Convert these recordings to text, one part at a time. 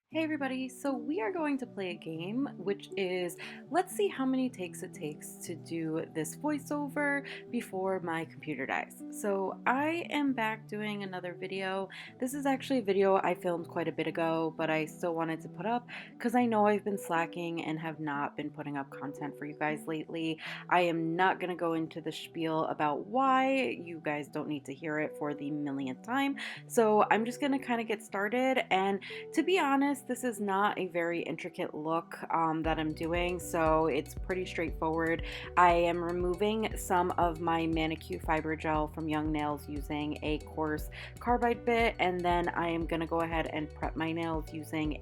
Hey everybody, so we are going to play a game which is let's see how many takes it takes to do this voiceover before my computer dies. So I am back doing another video. This is actually a video I filmed quite a bit ago, but I still wanted to put up because I know I've been slacking and have not been putting up content for you guys lately. I am not going to go into the spiel about why. You guys don't need to hear it for the millionth time. So I'm just going to kind of get started, and to be honest, this is not a very intricate look that I'm doing, so it's pretty straightforward. I am removing some of my manicure fiber gel from Young Nails using a coarse carbide bit, and then I am going to go ahead and prep my nails using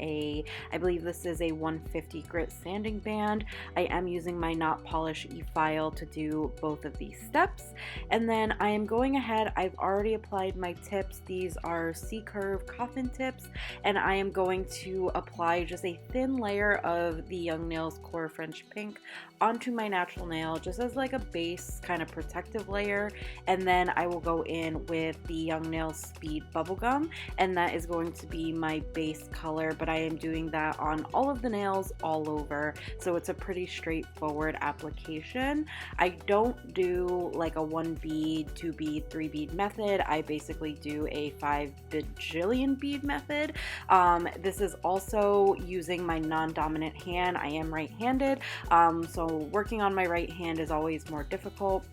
I believe this is a 150 grit sanding band. I am using my Not Polish e-file to do both of these steps, and then I am going ahead, I've already applied my tips. These are C-curve coffin tips, and I am going to apply just a thin layer of the Young Nails Core French Pink onto my natural nail, just as like a base kind of protective layer, and then I will go in with the Young Nails Speed Bubblegum, and that is going to be my base color, but I am doing that on all of the nails all over, so it's a pretty straightforward application. I don't do like a 1 bead, 2 bead, 3 bead method. I basically do a 5 bajillion bead method. This is also using my non-dominant hand. I am right-handed, so working on my right hand is always more difficult,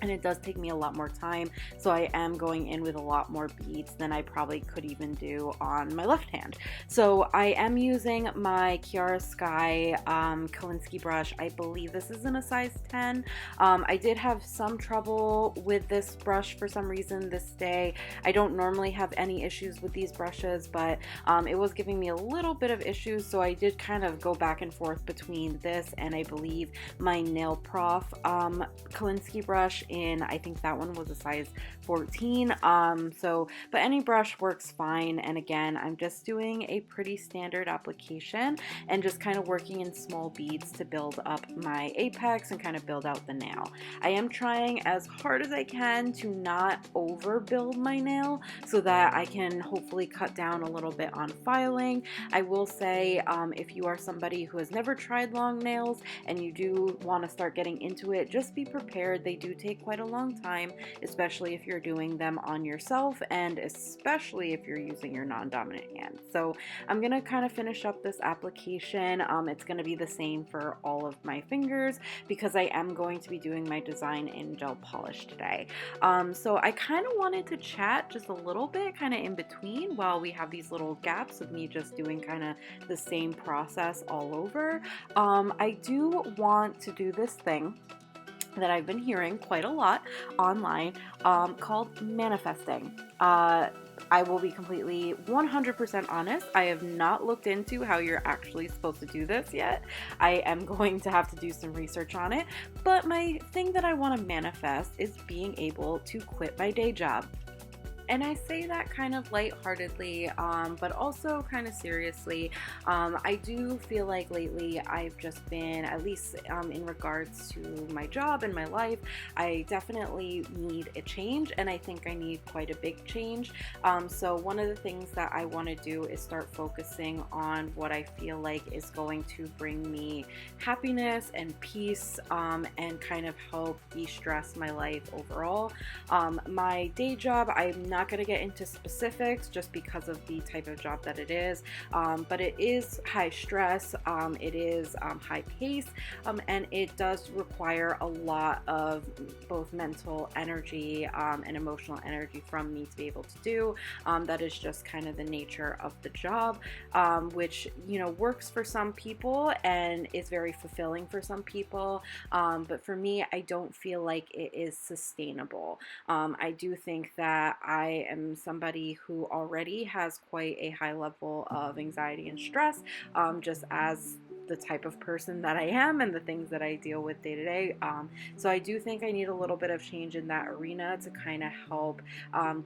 and it does take me a lot more time, so I am going in with a lot more beads than I probably could even do on my left hand. So I am using my Kiara Sky Kolinsky brush. I believe this is in a size 10. I did have some trouble with this brush for some reason this day. I don't normally have any issues with these brushes, but it was giving me a little bit of issues, so I did kind of go back and forth between this and I believe my Nail Prof Kolinsky brush in, I think that one was a size 14. But any brush works fine, and again, I'm just doing a pretty standard application and just kind of working in small beads to build up my apex and kind of build out the nail. I am trying as hard as I can to not overbuild my nail so that I can hopefully cut down a little bit on filing. I will say, if you are somebody who has never tried long nails and you do want to start getting into it, just be prepared. They do take quite a long time, especially if you're doing them on yourself and especially if you're using your non-dominant hand. So I'm going to kind of finish up this application. It's going to be the same for all of my fingers because I am going to be doing my design in gel polish today. So I kind of wanted to chat just a little bit kind of in between while we have these little gaps of me just doing kind of the same process all over. I do want to do this thing that I've been hearing quite a lot online called manifesting. I will be completely 100% honest. I have not looked into how you're actually supposed to do this yet. I am going to have to do some research on it. But my thing that I want to manifest is being able to quit my day job. And I say that kind of lightheartedly, but also kind of seriously. I do feel like lately I've just been, at least in regards to my job and my life, I definitely need a change, and I think I need quite a big change. So one of the things that I want to do is start focusing on what I feel like is going to bring me happiness and peace, and kind of help de-stress my life overall. My day job, I'm not going to get into specifics just because of the type of job that it is, but it is high stress, it is high pace, and it does require a lot of both mental energy and emotional energy from me to be able to do. That is just kind of the nature of the job, which, you know, works for some people and is very fulfilling for some people, but for me, I don't feel like it is sustainable. I do think that I am somebody who already has quite a high level of anxiety and stress, just as the type of person that I am and the things that I deal with day to day. So I do think I need a little bit of change in that arena to kind of help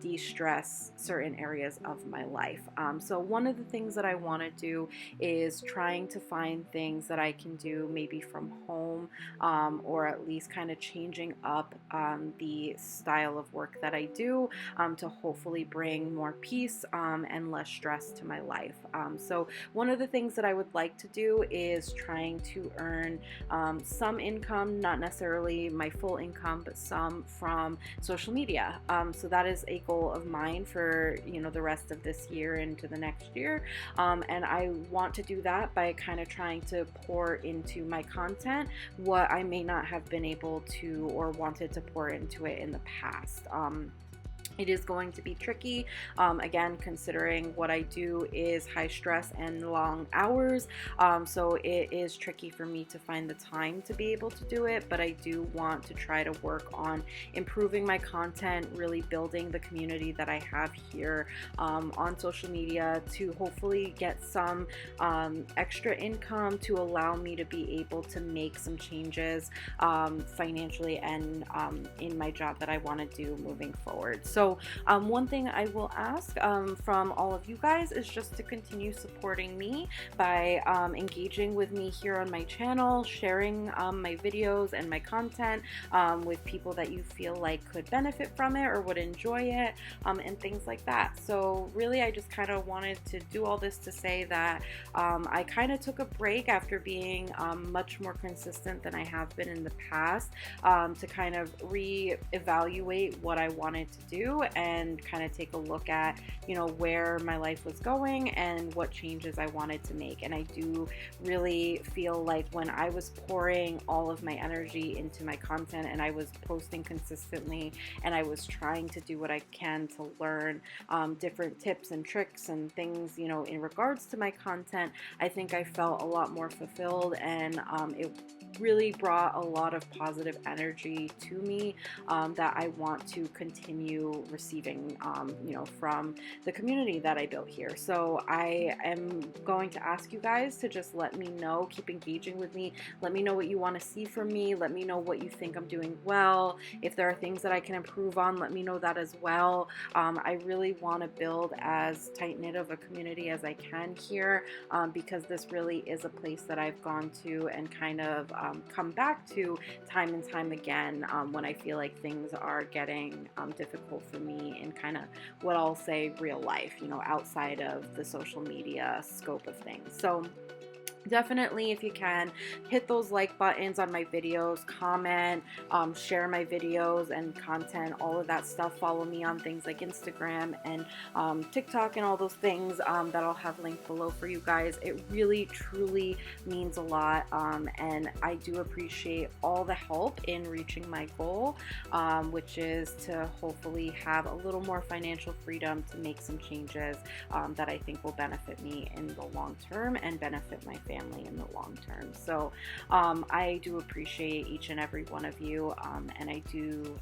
de-stress certain areas of my life. So one of the things that I want to do is trying to find things that I can do maybe from home, or at least kind of changing up the style of work that I do, to hopefully bring more peace and less stress to my life. So one of the things that I would like to do is trying to earn some income, not necessarily my full income, but some from social media. So that is a goal of mine for the rest of this year into the next year, and I want to do that by kind of trying to pour into my content what I may not have been able to or wanted to pour into it in the past. It is going to be tricky, again, considering what I do is high stress and long hours, so it is tricky for me to find the time to be able to do it, but I do want to try to work on improving my content, really building the community that I have here on social media to hopefully get some extra income to allow me to be able to make some changes financially and in my job that I want to do moving forward. So one thing I will ask from all of you guys is just to continue supporting me by engaging with me here on my channel, sharing my videos and my content with people that you feel like could benefit from it or would enjoy it, and things like that. So really, I just kind of wanted to do all this to say that I kind of took a break after being much more consistent than I have been in the past, to kind of reevaluate what I wanted to do and kind of take a look at where my life was going and what changes I wanted to make. And I do really feel like when I was pouring all of my energy into my content and I was posting consistently and I was trying to do what I can to learn different tips and tricks and things in regards to my content, I think I felt a lot more fulfilled, and it really brought a lot of positive energy to me that I want to continue receiving from the community that I built here. So I am going to ask you guys to just let me know, keep engaging with me, let me know what you want to see from me, let me know what you think I'm doing well. If there are things that I can improve on, let me know that as well. I really want to build as tight-knit of a community as I can here, because this really is a place that I've gone to and kind of come back to time and time again when I feel like things are getting difficult for me in kind of what I'll say real life, outside of the social media scope of things. So definitely, if you can, hit those like buttons on my videos, comment, share my videos and content, all of that stuff. Follow me on things like Instagram and TikTok and all those things that I'll have linked below for you guys. It really, truly means a lot, and I do appreciate all the help in reaching my goal, which is to hopefully have a little more financial freedom to make some changes that I think will benefit me in the long term and benefit my family in the long term. So I do appreciate each and every one of you, and I do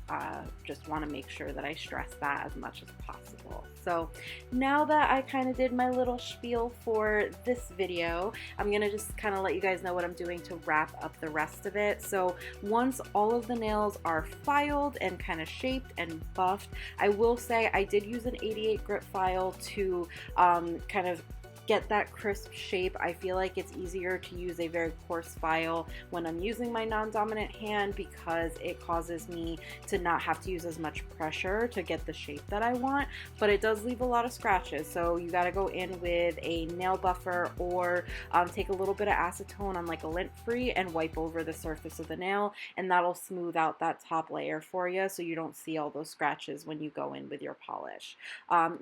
just want to make sure that I stress that as much as possible. So now that I kind of did my little spiel for this video, I'm going to just kind of let you guys know what I'm doing to wrap up the rest of it. So once all of the nails are filed and kind of shaped and buffed, I will say I did use an 88 grit file to kind of get that crisp shape. I feel like it's easier to use a very coarse file when I'm using my non-dominant hand because it causes me to not have to use as much pressure to get the shape that I want, but it does leave a lot of scratches. So you got to go in with a nail buffer or take a little bit of acetone on like a lint free and wipe over the surface of the nail, and that'll smooth out that top layer for you so you don't see all those scratches when you go in with your polish.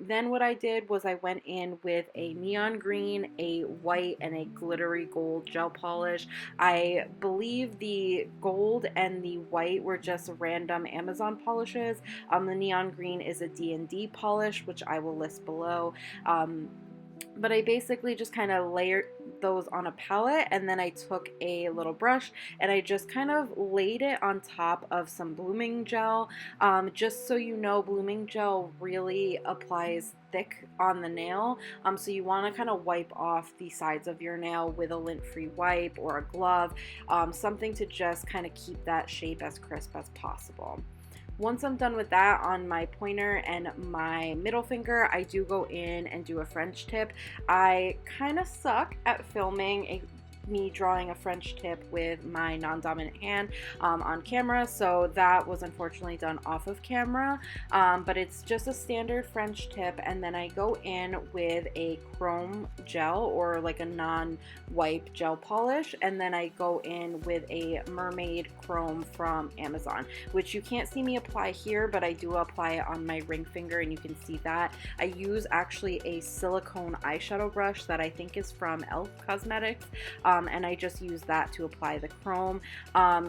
Then what I did was I went in with a neon green, a white, and a glittery gold gel polish. I believe the gold and the white were just random Amazon polishes. The neon green is a D&D polish, which I will list below. But I basically just kind of those on a palette, and then I took a little brush and I just kind of laid it on top of some blooming gel. Just so you know, blooming gel really applies thick on the nail, so you want to kind of wipe off the sides of your nail with a lint-free wipe or a glove, something to just kind of keep that shape as crisp as possible. Once I'm done with that on my pointer and my middle finger, I do go in and do a French tip. I kind of suck at filming me drawing a French tip with my non-dominant hand on camera, so that was unfortunately done off of camera, but it's just a standard French tip, and then I go in with a chrome gel or like a non-wipe gel polish, and then I go in with a mermaid chrome from Amazon, which you can't see me apply here, but I do apply it on my ring finger and you can see that. I use actually a silicone eyeshadow brush that I think is from e.l.f. Cosmetics, and I just use that to apply the chrome.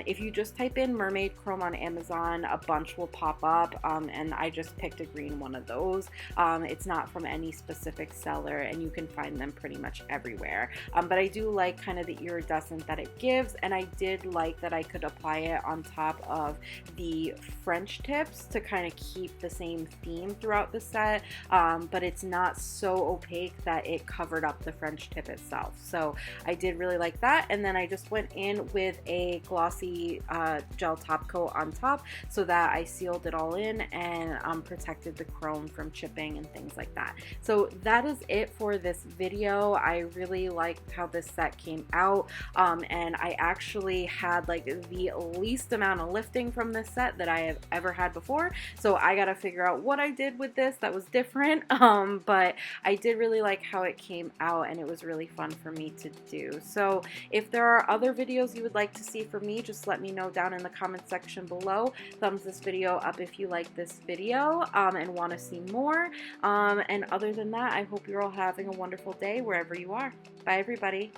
If you just type in mermaid chrome on Amazon, a bunch will pop up, and I just picked a green one of those. It's not from any specific seller, and you can find them pretty much everywhere. But I do like kind of the iridescent that it gives, and I did like that I could apply it on top of the French tips to kind of keep the same theme throughout the set, but it's not so opaque that it covered up the French tip itself. So I did really like that, and then I just went in with a glossy gel top coat on top so that I sealed it all in and protected the chrome from chipping and things like that. So that is it for this video. I really liked how this set came out, and I actually had like the least amount of lifting from this set that I have ever had before, so I gotta figure out what I did with this that was different, but I did really like how it came out, and it was really fun for me to do. So if there are other videos you would like to see from me, just let me know down in the comment section below. Thumbs this video up if you like this video and want to see more. And other than that, I hope you're all having a wonderful day wherever you are. Bye, everybody.